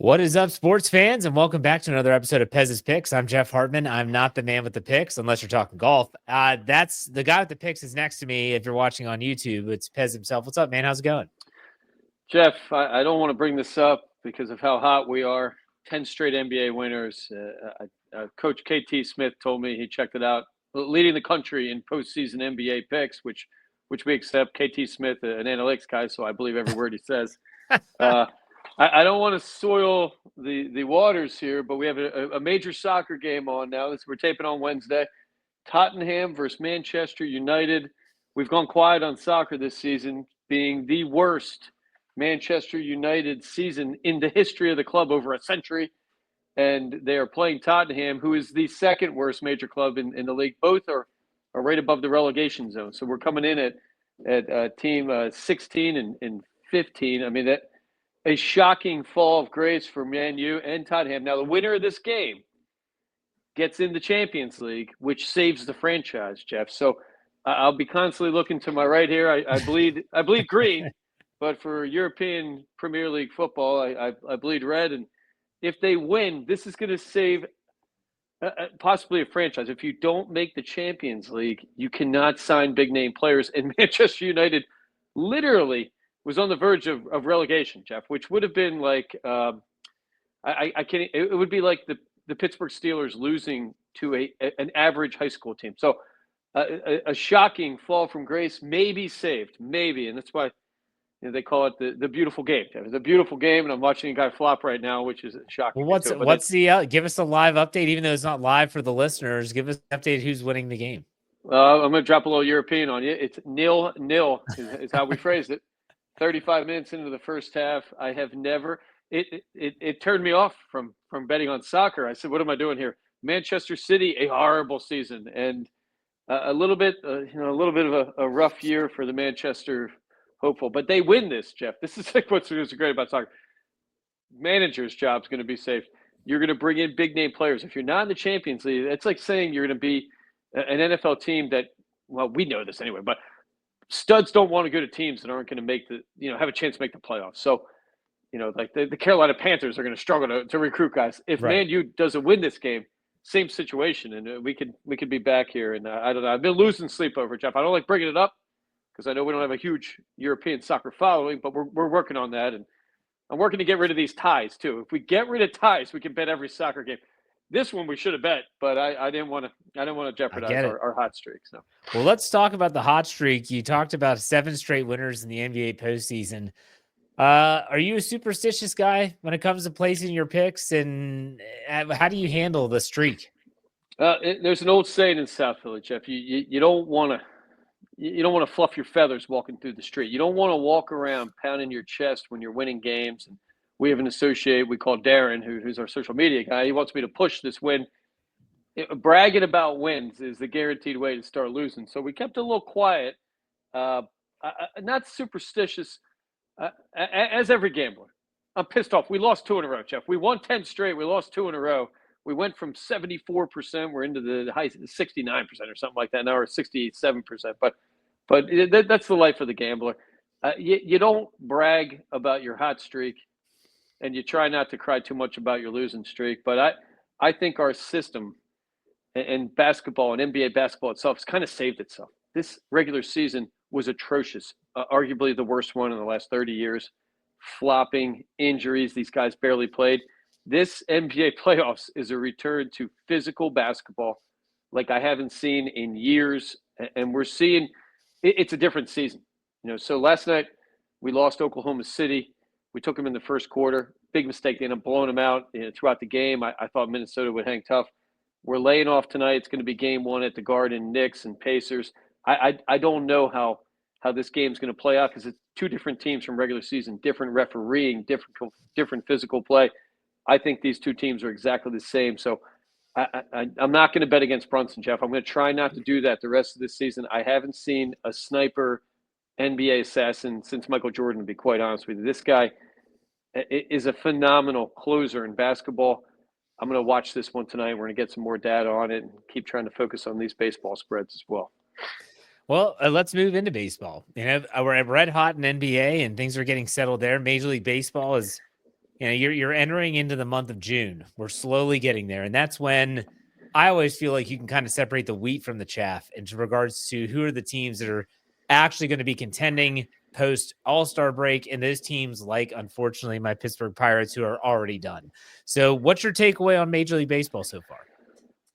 What is up, sports fans, and welcome back to another episode of Pez's Picks. I'm Jeff Hartman. I'm not the man with the picks, unless you're talking golf. That's the guy with the picks is next to me. If you're watching on YouTube, it's Pez himself. What's up, man? How's it going? Jeff, I don't want to bring this up because of how hot we are. 10 straight NBA winners. Coach KT Smith told me he checked it out, leading the country in postseason NBA picks, which we accept. KT Smith, an analytics guy, so I believe every word he says. I don't want to soil the waters here, but we have a major soccer game on now. We're taping on Wednesday. Tottenham versus Manchester United. We've gone quiet on soccer this season, being the worst Manchester United season in the history of the club over a century. And they are playing Tottenham, who is the second worst major club in the league. Both are right above the relegation zone. So we're coming in at team 16 and 15. I mean, that a shocking fall of grace for Man U and Tottenham. Now, the winner of this game gets in the Champions League, which saves the franchise, Jeff. So I'll be constantly looking to my right here. I bleed green, but for European Premier League football, I bleed red. And if they win, this is going to save possibly a franchise. If you don't make the Champions League, you cannot sign big name players. And Manchester United literally was on the verge of relegation, Jeff, which would have been like I can't. It would be like the Pittsburgh Steelers losing to an average high school team. So a shocking fall from grace, maybe saved, maybe, and that's why they call it the beautiful game. It's a beautiful game, and I'm watching a guy flop right now, which is shocking. Well, what's the give us a live update, even though it's not live for the listeners. Give us an update who's winning the game. I'm going to drop a little European on you. It's 0-0 is how we phrased it. 35 minutes into the first half, I have never. It turned me off from betting on soccer. I said, "What am I doing here?" Manchester City, a horrible season, and a little bit of a rough year for the Manchester hopeful. But they win this, Jeff. This is like what's great about soccer. Manager's job's going to be safe. You're going to bring in big name players. If you're not in the Champions League, it's like saying you're going to be an NFL team that, well, we know this anyway, but studs don't want to go to teams that aren't going to make have a chance to make the playoffs. So, like the Carolina Panthers are going to struggle to recruit guys. If Man U doesn't win this game, same situation, and we could be back here. And I don't know. I've been losing sleep over it, Jeff. I don't like bringing it up because I know we don't have a huge European soccer following, but we're working on that, and I'm working to get rid of these ties too. If we get rid of ties, we can bet every soccer game. This one we should have bet, but I didn't want to jeopardize our hot streak. So, well, let's talk about the hot streak. You talked about 7 straight winners in the NBA postseason. Are you a superstitious guy when it comes to placing your picks, and how do you handle the streak? There's an old saying in South Philly, Jeff. You don't want to fluff your feathers walking through the street. You don't want to walk around pounding your chest when you're winning games. And we have an associate we call Darren, who's our social media guy. He wants me to push this win. Bragging about wins is the guaranteed way to start losing. So we kept it a little quiet. Not superstitious, as every gambler. I'm pissed off. We lost 2 in a row, Jeff. We won 10 straight. We lost 2 in a row. We went from 74%. We're into the high 69% or something like that. Now we're 67%. But that's the life of the gambler. You don't brag about your hot streak, and you try not to cry too much about your losing streak. But I think our system and basketball and NBA basketball itself has kind of saved itself. This regular season was atrocious, arguably the worst one in the last 30 years. Flopping, injuries, these guys barely played. This NBA playoffs is a return to physical basketball like I haven't seen in years. And we're seeing it's a different season. So last night we lost Oklahoma City. We took them in the first quarter. Big mistake. They ended up blowing them out throughout the game. I thought Minnesota would hang tough. We're laying off tonight. It's going to be game 1 at the Garden, Knicks and Pacers. I don't know how this game's going to play out because it's 2 different teams from regular season, different refereeing, different physical play. I think these 2 teams are exactly the same. So I'm not going to bet against Brunson, Jeff. I'm going to try not to do that the rest of this season. I haven't seen a sniper NBA assassin since Michael Jordan, to be quite honest with you. This guy is a phenomenal closer in basketball. I'm going to watch this one tonight. We're going to get some more data on it and keep trying to focus on these baseball spreads as well. Well, let's move into baseball. We're red hot in NBA, and things are getting settled there. Major League Baseball is you're entering into the month of June. We're slowly getting there. And that's when I always feel like you can kind of separate the wheat from the chaff in regards to who are the teams that are actually going to be contending post All-Star break, and those teams like, unfortunately, my Pittsburgh Pirates, who are already done. So what's your takeaway on Major League Baseball so far?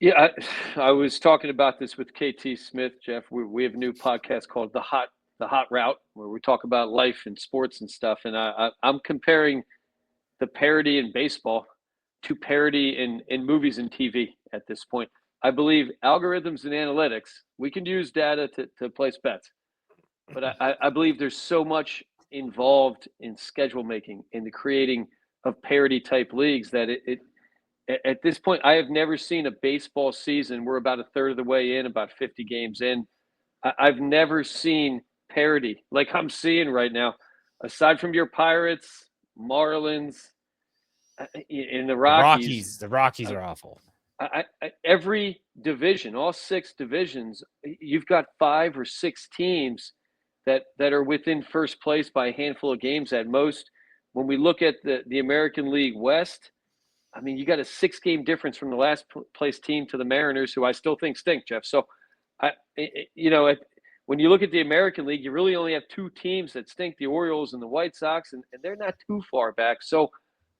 Yeah, I was talking about this with KT Smith, Jeff. We have a new podcast called The Hot Route, where we talk about life and sports and stuff. And I'm comparing the parody in baseball to parody in movies and TV at this point. I believe algorithms and analytics, we can use data to place bets. But I believe there's so much involved in schedule making, in the creating of parody type leagues that at this point, I have never seen a baseball season. We're about a third of the way in, about 50 games in. I've never seen parody like I'm seeing right now, aside from your Pirates, Marlins, in the Rockies. The Rockies are awful. Every division, all 6 divisions, you've got 5 or 6 teams that are within first place by a handful of games at most. When we look at the American League West, I mean, you got a 6-game difference from the last place team to the Mariners, who I still think stink, Jeff. So, when you look at the American League, you really only have 2 teams that stink, the Orioles and the White Sox, and they're not too far back. So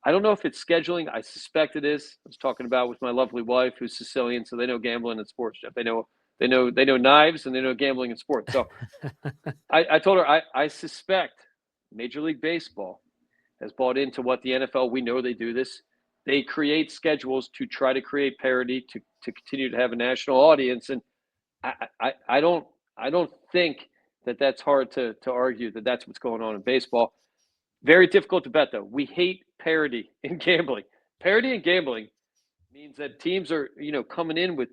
I don't know if it's scheduling. I suspect it is. I was talking about with my lovely wife, who's Sicilian, so they know gambling and sports, Jeff. They know knives and they know gambling and sports. So I told her I suspect Major League Baseball has bought into what the NFL, we know they do this. They create schedules to try to create parity, to continue to have a national audience. And I don't think that's hard to argue that that's what's going on in baseball. Very difficult to bet, though. We hate parity in gambling. Parity in gambling means that teams are, coming in with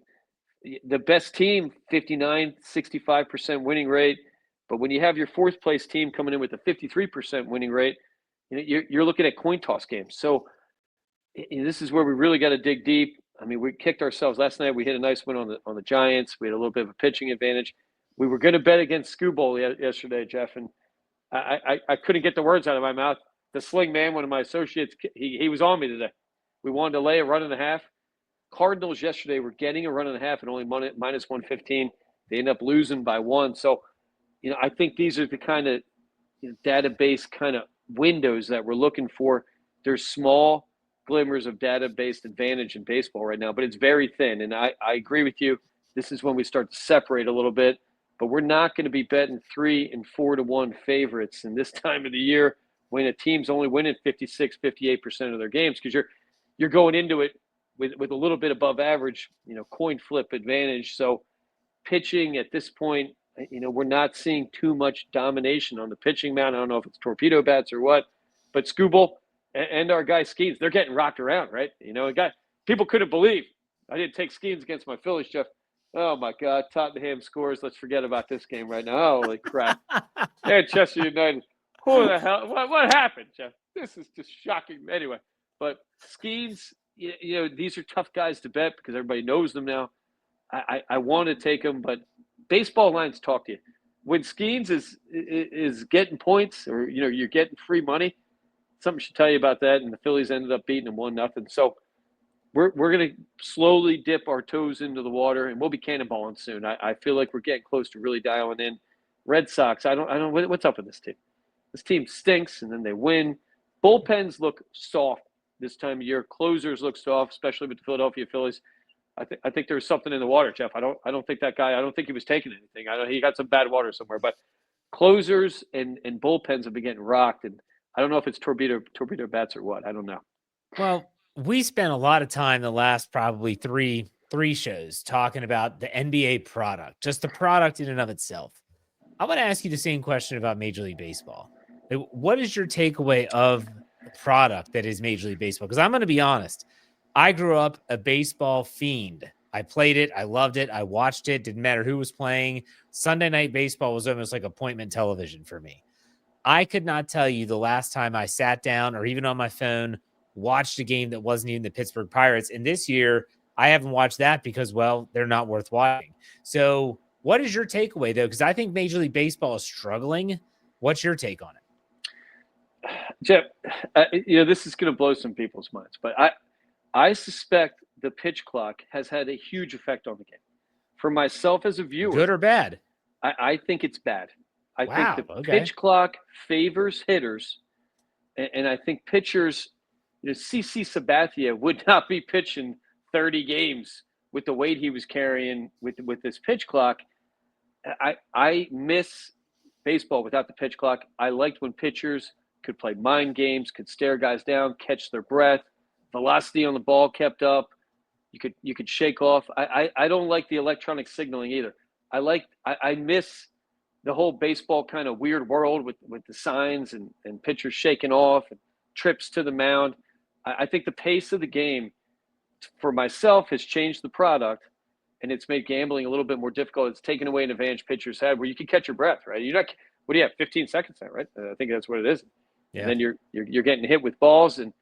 the best team, 59, 65% winning rate. But when you have your 4th place team coming in with a 53% winning rate, you're looking at coin toss games. So this is where we really got to dig deep. I mean, we kicked ourselves last night. We hit a nice win on the Giants. We had a little bit of a pitching advantage. We were going to bet against Scoobowl yesterday, Jeff, and I couldn't get the words out of my mouth. The Sling Man, one of my associates, he was on me today. We wanted to lay a run and a half. Cardinals yesterday were getting a run and a half and only minus 115. They end up losing by 1. So, I think these are the kind of database kind of windows that we're looking for. There's small glimmers of data-based advantage in baseball right now, but it's very thin. And I agree with you. This is when we start to separate a little bit. But we're not going to be betting 3 and 4 to 1 favorites in this time of the year when a team's only winning 56, 58% of their games, because you're going into it with a little bit above average, coin flip advantage. So pitching at this point, we're not seeing too much domination on the pitching mound. I don't know if it's torpedo bats or what, but Scooble and our guy Skeens, they're getting rocked around, right? People couldn't believe I didn't take Skeens against my Phillies, Jeff. Oh, my God. Tottenham scores. Let's forget about this game right now. Holy crap. Manchester United. Who the hell? What happened, Jeff? This is just shocking. Anyway, but Skeens, these are tough guys to bet because everybody knows them now. I want to take them, but baseball lines talk to you. When Skeens is getting points or, you're getting free money, something should tell you about that. And the Phillies ended up beating them 1-0. So we're going to slowly dip our toes into the water, and we'll be cannonballing soon. I feel like we're getting close to really dialing in. Red Sox, I don't what's up with this team. This team stinks, and then they win. Bullpens look soft this time of year. Closers look soft, especially with the Philadelphia Phillies. I think there's something in the water, Jeff. I don't think that guy. I don't think he was taking anything. He got some bad water somewhere. But closers and bullpens have been getting rocked, and I don't know if it's torpedo bats or what. I don't know. Well, we spent a lot of time the last probably three shows talking about the NBA product, just the product in and of itself. I want to ask you the same question about Major League Baseball. What is your takeaway of the product that is Major League Baseball? Because I'm going to be honest, I grew up a baseball fiend. I played it. I loved it. I watched it. Didn't matter who was playing. Sunday night baseball was almost like appointment television for me. I could not tell you the last time I sat down or even on my phone watched a game that wasn't even the Pittsburgh Pirates. And this year, I haven't watched that because, well, they're not worth watching. So what is your takeaway, though? Because I think Major League Baseball is struggling. What's your take on it? Jeff, this is going to blow some people's minds, but I suspect the pitch clock has had a huge effect on the game. For myself as a viewer, Good or bad? I think it's bad. I Wow, think the okay. pitch clock favors hitters, and I think pitchers, CC Sabathia would not be pitching 30 games with the weight he was carrying with this pitch clock. I miss baseball without the pitch clock. I liked when pitchers could play mind games, could stare guys down, catch their breath, velocity on the ball kept up. You could shake off. I don't like the electronic signaling either. I miss the whole baseball kind of weird world with the signs and pitchers shaking off and trips to the mound. I think the pace of the game for myself has changed the product, and it's made gambling a little bit more difficult. It's taken away an advantage pitchers had where you can catch your breath, right? You're not, what do you have, 15 seconds now, right? I think that's what it is. Yeah. And then you're getting hit with balls, and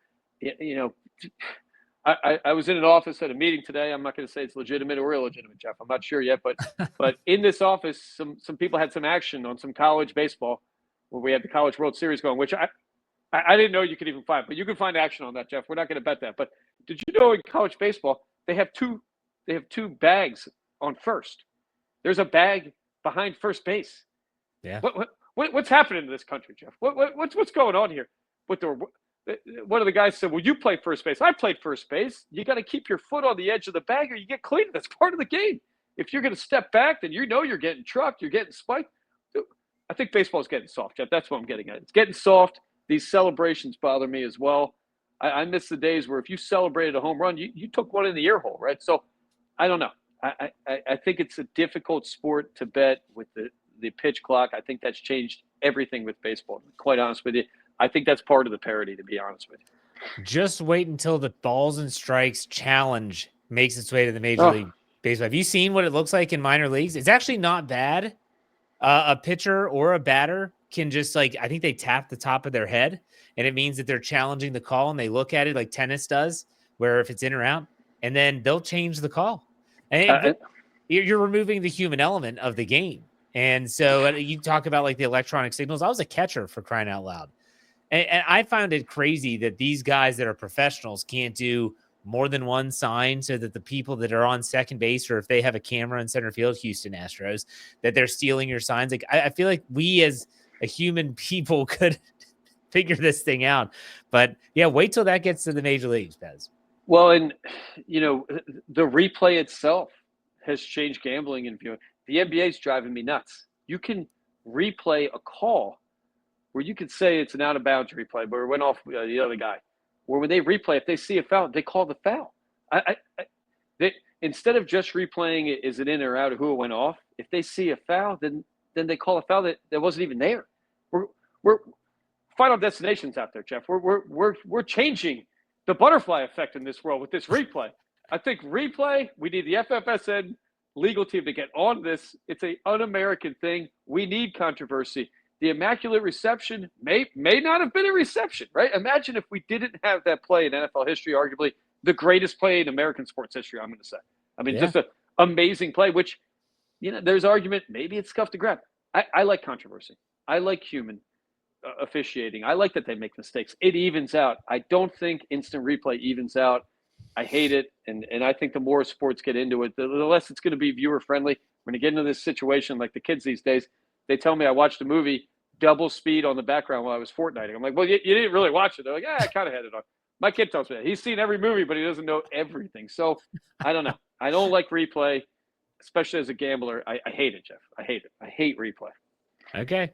I was in an office at a meeting today. I'm not going to say it's legitimate or illegitimate, Jeff. I'm not sure yet, but in this office, some people had some action on some college baseball where we had the College World Series going, which I didn't know you could even find, but you can find action on that, Jeff. We're not going to bet that. But did you know in college baseball they have two bags on first? There's a bag behind first base. Yeah. What's happening in this country, Jeff? What's going on here? One of the guys said, well, you play first base. I played first base. You got to keep your foot on the edge of the bag or you get clean. That's part of the game. If you're going to step back, then you're getting trucked. You're getting spiked. I think baseball's getting soft, Jeff. That's what I'm getting at. It's getting soft. These celebrations bother me as well. I miss the days where if you celebrated a home run, you took one in the ear hole, right? So I don't know. I think it's a difficult sport to bet with the pitch clock. I think that's changed everything with baseball, to be quite honest with you. I think that's part of the parity, to be honest with you. Just wait until the balls and strikes challenge makes its way to the Major League Baseball. Have you seen what it looks like in minor leagues? It's actually not bad. A pitcher or a batter can just I think they tap the top of their head, and it means that they're challenging the call, and they look at it like tennis does, where if it's in or out, and then they'll change the call. And you're removing the human element of the game. And so you talk about the electronic signals. I was a catcher, for crying out loud. And I found it crazy that these guys that are professionals can't do more than one sign so that the people that are on second base, or if they have a camera in center field, Houston Astros, that they're stealing your signs. I feel like we as a human people could figure this thing out. But yeah, wait till that gets to the major leagues, Pez. Well, and the replay itself has changed gambling and viewing. The NBA is driving me nuts. You can replay a call where you could say it's an out of bounds replay, but it went off the other guy. Where when they replay, if they see a foul, they call the foul. They, instead of just replaying it, is it in or out, or who it went off? If they see a foul, then they call a foul that wasn't even there. We're Final Destination's out there, Jeff. We're changing the butterfly effect in this world with this replay. I think replay. We need the FFSN legal team to get on this. It's an un-American thing. We need controversy. The Immaculate Reception may not have been a reception, right? Imagine if we didn't have that play in NFL history, arguably the greatest play in American sports history, I'm going to say. I mean, just an amazing play, which, there's argument, maybe it's scuffed to grab. I like controversy. I like human officiating. I like that they make mistakes. It evens out. I don't think instant replay evens out. I hate it. And I think the more sports get into it, the less it's going to be viewer friendly. When you get into this situation, like the kids these days, they tell me I watched a movie double speed on the background while I was Fortniting. I'm like, well, you didn't really watch it. They're like, I kind of had it on. My kid tells me that. He's seen every movie, but he doesn't know everything. So I don't know. I don't like replay, especially as a gambler. I hate it, Jeff. I hate it. I hate replay. Okay.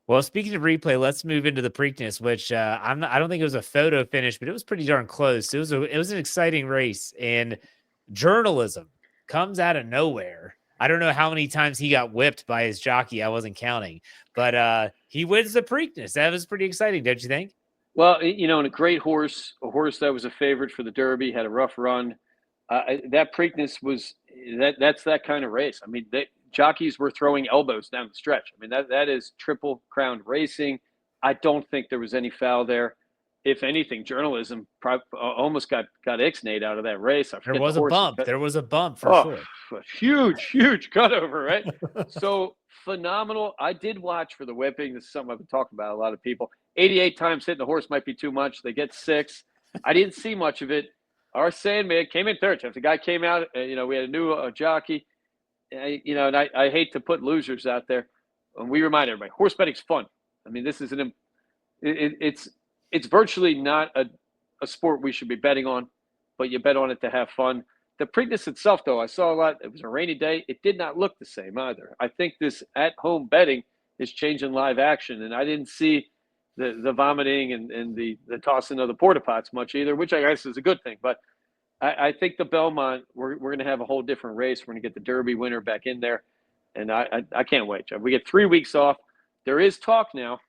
Well, speaking of replay, let's move into the Preakness, which I don't think it was a photo finish, but it was pretty darn close. It was an exciting race, and journalism comes out of nowhere. I don't know how many times he got whipped by his jockey. I wasn't counting, but he wins the Preakness. That was pretty exciting, don't you think? Well, and a great horse, a horse that was a favorite for the Derby, had a rough run. That Preakness that's that kind of race. I mean, jockeys were throwing elbows down the stretch. I mean, that is Triple Crown racing. I don't think there was any foul there. If anything, journalism almost got ixnayed out of that race. There was a bump. There was a bump for sure. Huge cutover, right? So phenomenal. I did watch for the whipping. This is something I've been talking about a lot of people. 88 times hitting the horse might be too much. They get 6. I didn't see much of it. Our Sandman came in third. If the guy came out, we had a new jockey. And I hate to put losers out there. And we remind everybody, horse betting's fun. I mean, this is it's virtually not a sport we should be betting on, but you bet on it to have fun. The Preakness itself, though, I saw a lot. It was a rainy day. It did not look the same either. I think this at-home betting is changing live action, and I didn't see the vomiting and the tossing of the porta pots much either, which I guess is a good thing. But I think the Belmont, we're going to have a whole different race. We're going to get the Derby winner back in there, and I can't wait, Jeff. We get 3 weeks off. There is talk now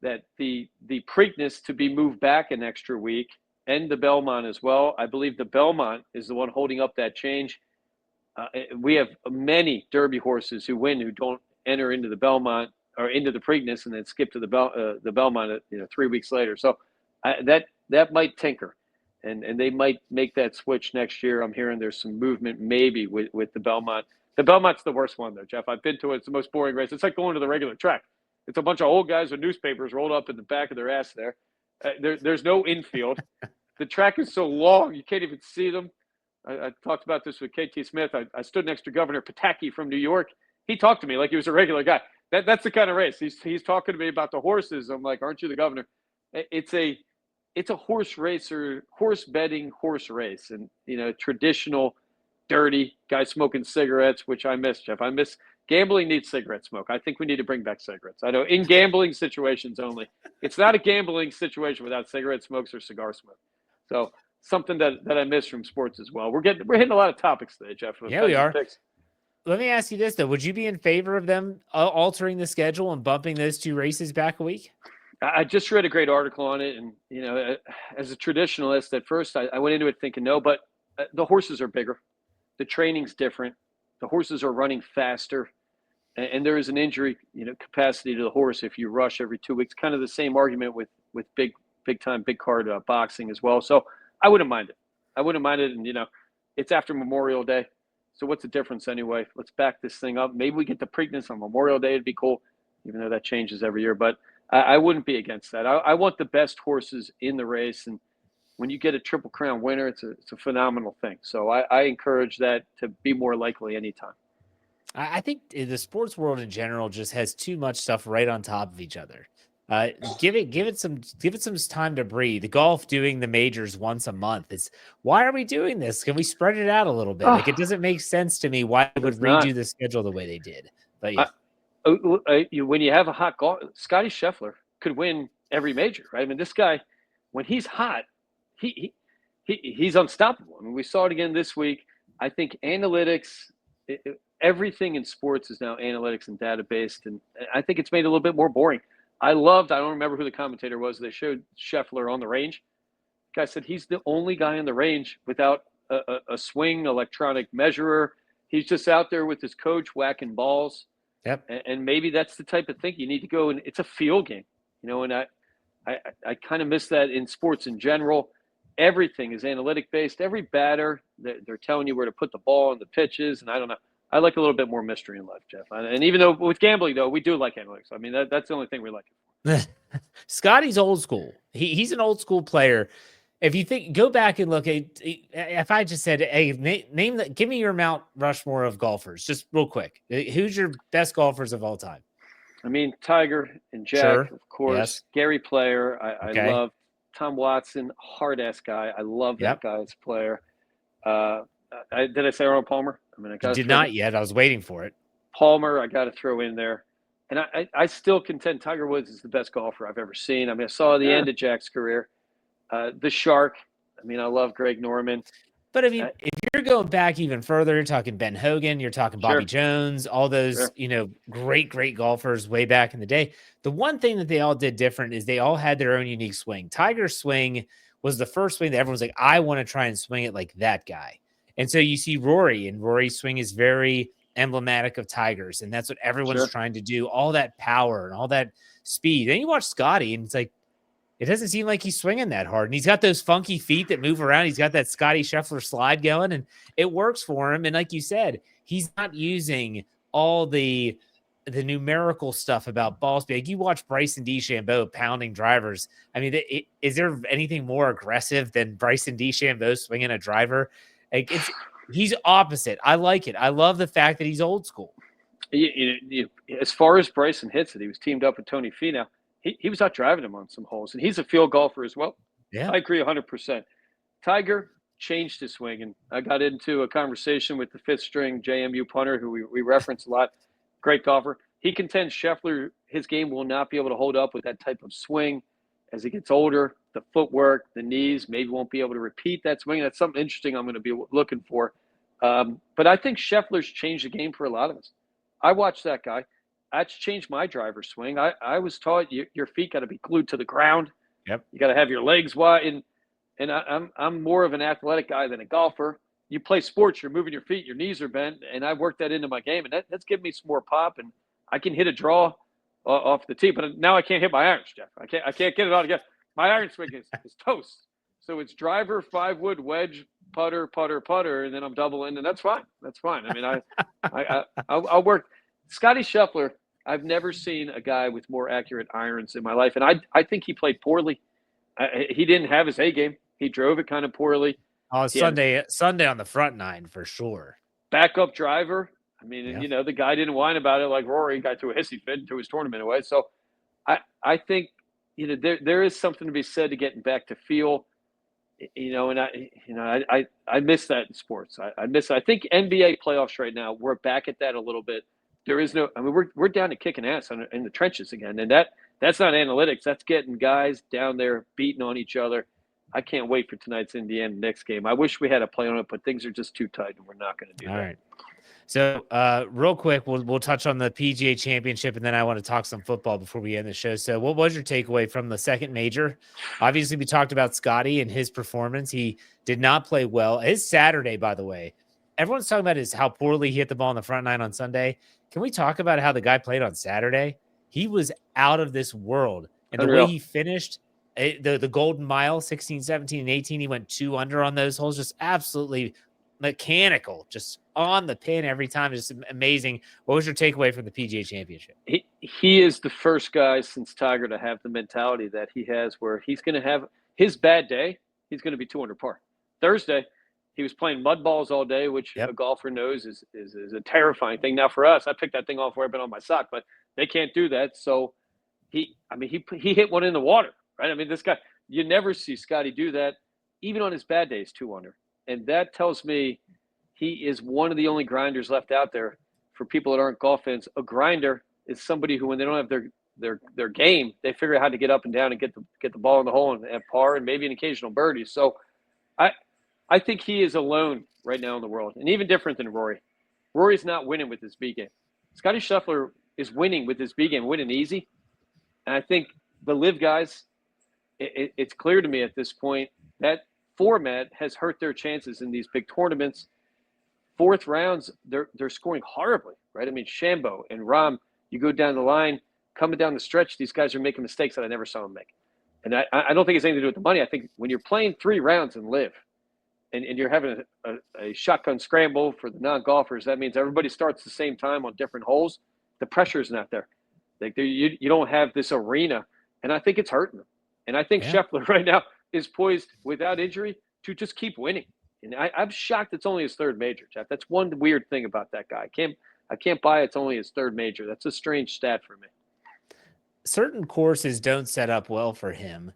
that the Preakness to be moved back an extra week, and the Belmont as well. I believe the Belmont is the one holding up that change. We have many Derby horses who win who don't enter into the Belmont or into the Preakness and then skip to the Belmont 3 weeks later. So that might tinker, and they might make that switch next year. I'm hearing there's some movement maybe with the Belmont. The Belmont's the worst one though, Jeff. I've been to it. It's the most boring race. It's like going to the regular track. It's a bunch of old guys with newspapers rolled up in the back of their ass there. There's no infield. The track is so long, you can't even see them. I talked about this with KT Smith. I stood next to Governor Pataki from New York. He talked to me like he was a regular guy. That's the kind of race. He's talking to me about the horses. I'm like, aren't you the governor? It's a horse racer, horse betting horse race. And, traditional, dirty guy smoking cigarettes, which I miss, Jeff. I miss gambling needs cigarette smoke. I think we need to bring back cigarettes. I know in gambling situations only. It's not a gambling situation without cigarette smokes or cigar smoke. So something that I miss from sports as well. We're hitting a lot of topics today, Jeff. Yeah, we are. Picks. Let me ask you this though: would you be in favor of them altering the schedule and bumping those 2 races back a week? I just read a great article on it, and as a traditionalist, at first I went into it thinking no, but the horses are bigger, the training's different, the horses are running faster, and there is an injury capacity to the horse if you rush every 2 weeks. Kind of the same argument with big time, big card boxing as well. So I wouldn't mind it. And, it's after Memorial Day. So what's the difference anyway? Let's back this thing up. Maybe we get the Preakness on Memorial Day. It'd be cool, even though that changes every year. But I wouldn't be against that. I want the best horses in the race. And when you get a Triple Crown winner, it's a phenomenal thing. So I encourage that to be more likely anytime. I think the sports world in general just has too much stuff right on top of each other. Give it some time to breathe. The golf doing the majors once a month. Why are we doing this? Can we spread it out a little bit? Like it doesn't make sense to me why they would redo the schedule the way they did. But yeah, when you have a hot golf, Scotty Scheffler could win every major, right? I mean, this guy, when he's hot, he's unstoppable. I mean, we saw it again this week. I think analytics, everything in sports is now analytics and data based, and I think it's made it a little bit more boring. I don't remember who the commentator was. They showed Scheffler on the range. The guy said he's the only guy on the range without a swing electronic measurer. He's just out there with his coach whacking balls. Yep. And maybe that's the type of thing you need to go, and it's a field game, and I kind of miss that in sports in general. Everything is analytic based. Every batter, they're telling you where to put the ball and the pitches, and I don't know. I like a little bit more mystery in life, Jeff. And even though with gambling, though, we do like analytics. I mean, that's the only thing we like it for. Scotty's old school. He's an old school player. If you go back and look at, if I just said, hey, give me your Mount Rushmore of golfers, just real quick. Who's your best golfers of all time? I mean, Tiger and Jack, sure. Of course. Yes. Gary Player, I love. Tom Watson, hard-ass guy. I love that guy as a player. Did I say Arnold Palmer? I mean, I did not yet. I was waiting for it. Palmer, I got to throw in there. And I still contend Tiger Woods is the best golfer I've ever seen. I mean, I saw the end of Jack's career. The Shark. I mean, I love Greg Norman. But I mean, if you're going back even further, you're talking Ben Hogan, you're talking Bobby Jones, all those, great golfers way back in the day. The one thing that they all did different is they all had their own unique swing. Tiger's swing was the first swing that everyone's like, I want to try and swing it like that guy. And so you see Rory, and Rory's swing is very emblematic of Tiger's, and that's what everyone's trying to do, all that power and all that speed. Then you watch Scotty, and it's like, it doesn't seem like he's swinging that hard. And he's got those funky feet that move around. He's got that Scotty Scheffler slide going, and it works for him. And like you said, he's not using all the the numerical stuff about ball speed. Like you watch Bryson DeChambeau pounding drivers. I mean, is there anything more aggressive than Bryson DeChambeau swinging a driver? Like he's opposite. I like it. I love the fact that he's old school. As far as Bryson hits it, he was teamed up with Tony Finau. He was out driving him on some holes, and he's a field golfer as well. Yeah, I agree 100%. Tiger changed his swing, and I got into a conversation with the fifth string JMU punter, who we reference a lot. Great golfer. He contends Scheffler, his game will not be able to hold up with that type of swing as he gets older. The footwork, the knees, maybe won't be able to repeat that swing. That's something interesting I'm going to be looking for. But I think Scheffler's changed the game for a lot of us. I watched that guy. That's changed my driver's swing. I was taught your feet got to be glued to the ground. Yep. You got to have your legs wide. And I'm more of an athletic guy than a golfer. You play sports, you're moving your feet, your knees are bent, and I worked that into my game, and that's given me some more pop, and I can hit a draw off the tee. But now I can't hit my irons, Jeff. I can't get it all together. My iron swing is toast. So it's driver, 5-wood, wedge, putter, and then I'm doubling, and that's fine. That's fine. I mean, I'll work. Scotty Scheffler, I've never seen a guy with more accurate irons in my life, and I think he played poorly. He didn't have his A game. He drove it kind of poorly. Oh, Sunday on the front nine for sure. Backup driver. I mean, the guy didn't whine about it like Rory. Got to a hissy fit and threw his tournament away. So I think, there is something to be said to getting back to feel, and I miss that in sports. I miss it. I think NBA playoffs right now, we're back at that a little bit. There is no, I mean, we're down to kicking ass in the trenches again. And that's not analytics. That's getting guys down there beating on each other. I can't wait for tonight's Indiana next game. I wish we had a play on it, but things are just too tight, and we're not going to do that. All right. So real quick, we'll touch on the PGA Championship, and then I want to talk some football before we end the show. So what was your takeaway from the second major? Obviously, we talked about Scotty and his performance. He did not play well. His Saturday, by the way, everyone's talking about is how poorly he hit the ball in the front nine on Sunday. Can we talk about how the guy played on Saturday? He was out of this world. And the way he finished the Golden Mile, 16, 17, and 18, he went 2 under on those holes, just absolutely mechanical, just on the pin every time. Just amazing. What was your takeaway from the PGA Championship? He is the first guy since Tiger to have the mentality that he has, where he's going to have his bad day. He's going to be 2 under par. Thursday, he was playing mud balls all day, which a golfer knows is a terrifying thing. Now for us, I picked that thing off where I've been on my sock, but they can't do that. So he hit one in the water, right? I mean, this guy, you never see Scotty do that, even on his bad days, 2 under. And that tells me he is one of the only grinders left out there. For people that aren't golf fans, a grinder is somebody who, when they don't have their game, they figure out how to get up and down and get the ball in the hole and have par and maybe an occasional birdie. So I think he is alone right now in the world, and even different than Rory. Rory's not winning with his B game. Scotty Scheffler is winning with his B game, winning easy. And I think the live guys, it's clear to me at this point that format has hurt their chances in these big tournaments. Fourth rounds, they're scoring horribly, right? I mean, Shambo and Rahm, you go down the line, coming down the stretch, these guys are making mistakes that I never saw them make. And I don't think it's anything to do with the money. I think when you're playing 3 rounds and live, and you're having a shotgun scramble for the non-golfers, that means everybody starts the same time on different holes. The pressure is not there. Like you don't have this arena, and I think it's hurting them. And I think Scheffler right now is poised without injury to just keep winning. And I'm shocked it's only his 3rd major, Jeff. That's one weird thing about that guy. I can't buy it's only his 3rd major. That's a strange stat for me. Certain courses don't set up well for him.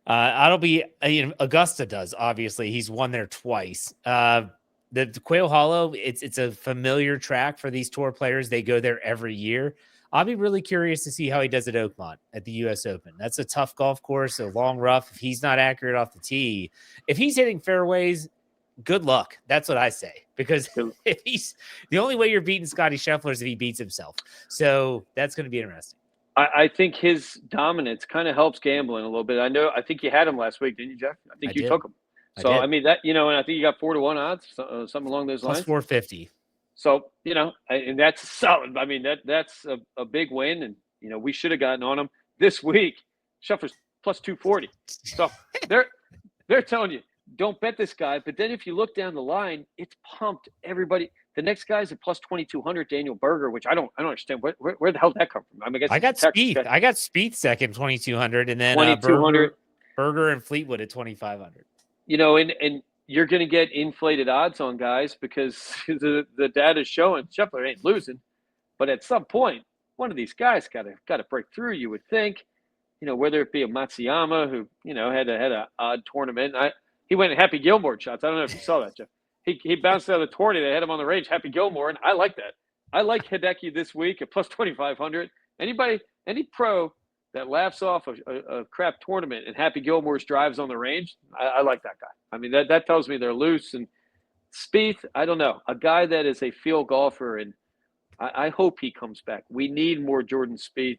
Augusta does, obviously. He's won there twice. The Quail Hollow, it's a familiar track for these tour players. They go there every year. I'll be really curious to see how he does at Oakmont at the U.S. Open. That's a tough golf course, a long rough. If he's not accurate off the tee, if he's hitting fairways, good luck. That's what I say. Because if he's the only way you're beating Scotty Scheffler is if he beats himself. So that's going to be interesting. I think his dominance kind of helps gambling a little bit. I think you had him last week, didn't you, Jeff? I think you took him. So, I mean, that, and I think you got 4-1 odds, something along those lines. Plus 450. So, and that's solid. I mean, that's a big win. And, we should have gotten on him this week. Scheffler's plus 240. So they're telling you, don't bet this guy. But then if you look down the line, it's pumped. Everybody, The next guy's at plus 2,200, Daniel Berger, which I don't understand. Where the hell did that come from? I mean, I guess I he's a got Texas Spieth. guy. I got Spieth second, 2,200, and then 2,200. Berger and Fleetwood at 2,500. You know, and you're going to get inflated odds on guys because the data is showing Scheffler ain't losing. But at some point, one of these guys got to break through. You would think, you know, whether it be a Matsuyama who had a odd tournament. He went Happy Gilmore shots. I don't know if you saw that, Jeff. He bounced out of the tourney. They had him on the range, Happy Gilmore, and I like that. I like Hideki this week at plus 2,500. Any pro that laughs off a crap tournament and Happy Gilmore's drives on the range, I like that guy. I mean, that tells me they're loose. And Spieth, I don't know, a guy that is a field golfer, and I hope he comes back. We need more Jordan Spieth.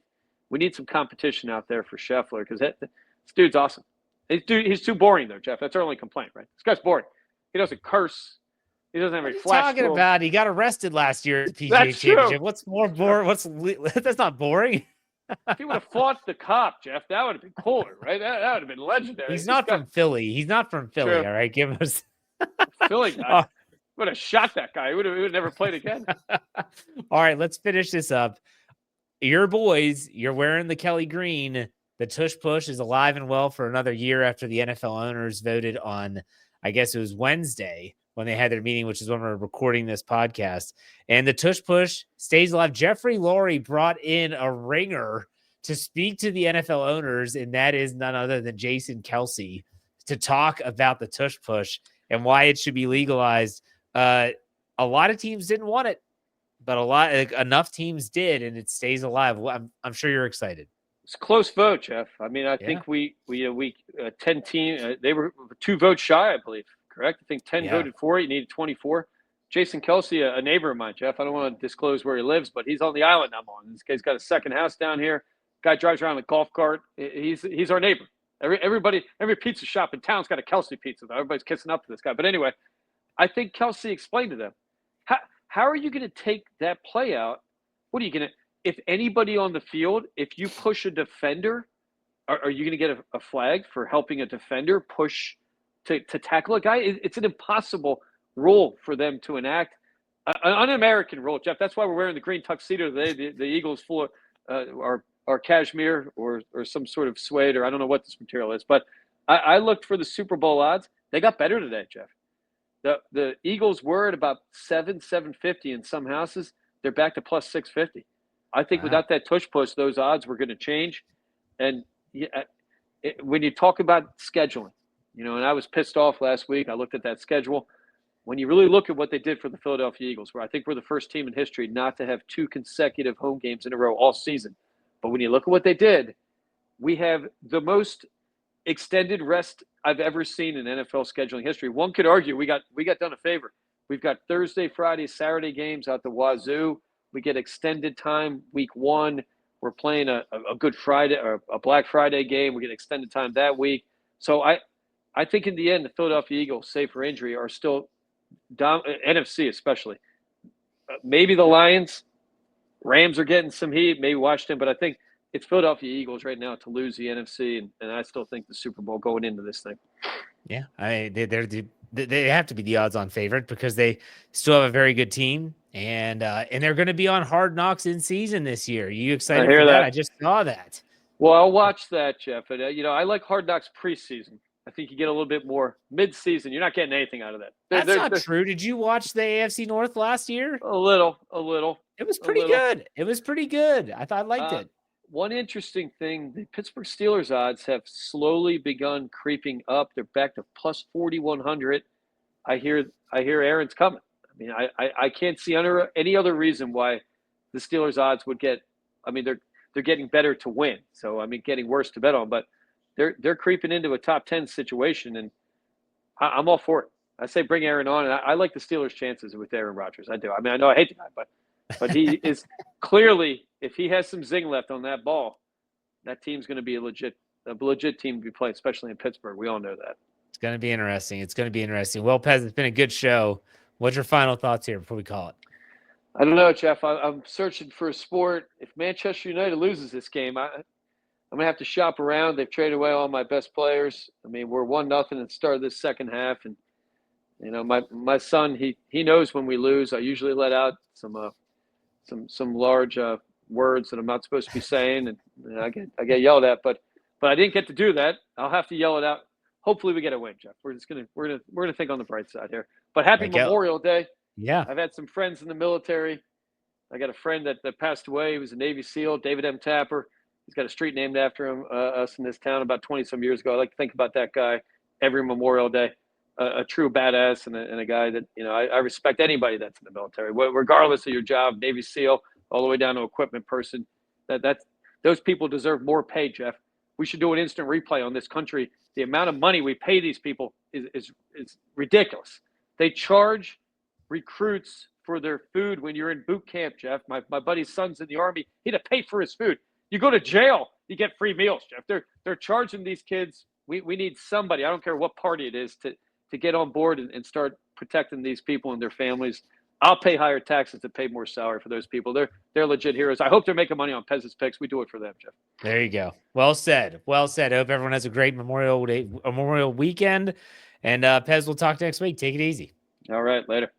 We need some competition out there for Scheffler because this dude's awesome. He's too boring, though, Jeff. That's our only complaint, right? This guy's boring. He doesn't curse. He doesn't have any flash. What are you talking about? He got arrested last year at the PGA That's Championship. true. What's more boring? That's not boring. If he would have fought the cop, Jeff, that would have been cooler, right? That would have been legendary. He's not from Philly. He's not from Philly. True. All right, give us Philly guy. Would have shot that guy. He would have never played again. All right, let's finish this up. Your boys, you're wearing the Kelly green. The tush push is alive and well for another year after the NFL owners voted on, I guess it was Wednesday when they had their meeting, which is when we're recording this podcast. And the tush push stays alive. Jeffrey Lurie brought in a ringer to speak to the NFL owners, and that is none other than Jason Kelsey, to talk about the tush push and why it should be legalized. A lot of teams didn't want it, but enough teams did, and it stays alive. I'm sure you're excited. It's a close vote, Jeff. I mean, I think we 10 team. They were 2 votes shy, I believe. Correct? I think 10 voted for it. You needed 24. Jason Kelsey, a neighbor of mine, Jeff. I don't want to disclose where he lives, but he's on the island I'm on. This guy's got a second house down here. Guy drives around in a golf cart. He's our neighbor. Every pizza shop in town's got a Kelsey pizza, though. Everybody's kissing up to this guy. But anyway, I think Kelsey explained to them, how are you going to take that play out? What are you going to – if anybody on the field, if you push a defender, are you going to get a flag for helping a defender push to tackle a guy? It's an impossible rule for them to enact. An un-American rule, Jeff. That's why we're wearing the green tuxedo today. The Eagles full of our cashmere or some sort of suede, or I don't know what this material is. But I looked for the Super Bowl odds. They got better today, Jeff. The Eagles were at about 750 in some houses. They're back to plus 650. I think without that tush push, those odds were going to change. And when you talk about scheduling, and I was pissed off last week. I looked at that schedule. When you really look at what they did for the Philadelphia Eagles, where I think we're the first team in history not to have 2 consecutive home games in a row all season. But when you look at what they did, we have the most extended rest I've ever seen in NFL scheduling history. One could argue we got done a favor. We've got Thursday, Friday, Saturday games out the wazoo. We get extended time week 1. We're playing a good Friday or a Black Friday game. We get extended time that week. So I think in the end, the Philadelphia Eagles, save for injury, are still NFC especially. Maybe the Lions, Rams are getting some heat. Maybe Washington, but I think it's Philadelphia Eagles right now to lose the NFC, and I still think the Super Bowl going into this thing. Yeah, they have to be the odds-on favorite because they still have a very good team, and they're going to be on Hard Knocks in season this year. Are you excited for that? I just saw that. Well, I'll watch that, Jeff. And I like Hard Knocks preseason. I think you get a little bit more mid-season. You're not getting anything out of that. That's not true. Did you watch the AFC North last year? A little. It was pretty good. I liked it. One interesting thing, the Pittsburgh Steelers odds have slowly begun creeping up. They're back to plus 4,100. I hear Aaron's coming. I mean, I can't see any other reason why the Steelers odds would get. I mean, they're getting better to win. So I mean, getting worse to bet on. But they're creeping into a top 10 situation, and I'm all for it. I say bring Aaron on, and I like the Steelers' chances with Aaron Rodgers. I do. I mean, I know I hate the guy, but he is clearly, if he has some zing left on that ball, that team's going to be a legit team to be playing, especially in Pittsburgh. We all know that. It's going to be interesting. Well, Pez, it's been a good show. What's your final thoughts here before we call it? I don't know, Jeff. I'm searching for a sport. If Manchester United loses this game, I'm going to have to shop around. They've traded away all my best players. I mean, we're 1-0 at the start of this second half, and You know, my son, he knows when we lose. I usually let out some large words that I'm not supposed to be saying, and I get yelled at. But I didn't get to do that. I'll have to yell it out. Hopefully, we get a win, Jeff. We're gonna think on the bright side here. But happy Memorial Day. Yeah, I've had some friends in the military. I got a friend that passed away. He was a Navy SEAL, David M. Tapper. He's got a street named after him, us in this town about 20 some years ago. I like to think about that guy every Memorial Day. A true badass and a guy that, you know, I respect anybody that's in the military, regardless of your job, Navy SEAL, all the way down to equipment person. Those people deserve more pay, Jeff. We should do an instant replay on this country. The amount of money we pay these people is ridiculous. They charge recruits for their food when you're in boot camp, Jeff. My buddy's son's in the Army. He had to pay for his food. You go to jail, you get free meals, Jeff. They're charging these kids. We need somebody, I don't care what party it is, to get on board and start protecting these people and their families. I'll pay higher taxes to pay more salary for those people. They're legit heroes. I hope they're making money on Pez's picks. We do it for them, Jeff. there you go. Well said. Well said. I hope everyone has a great Memorial weekend. And Pez, we'll talk next week. Take it easy. All right, later.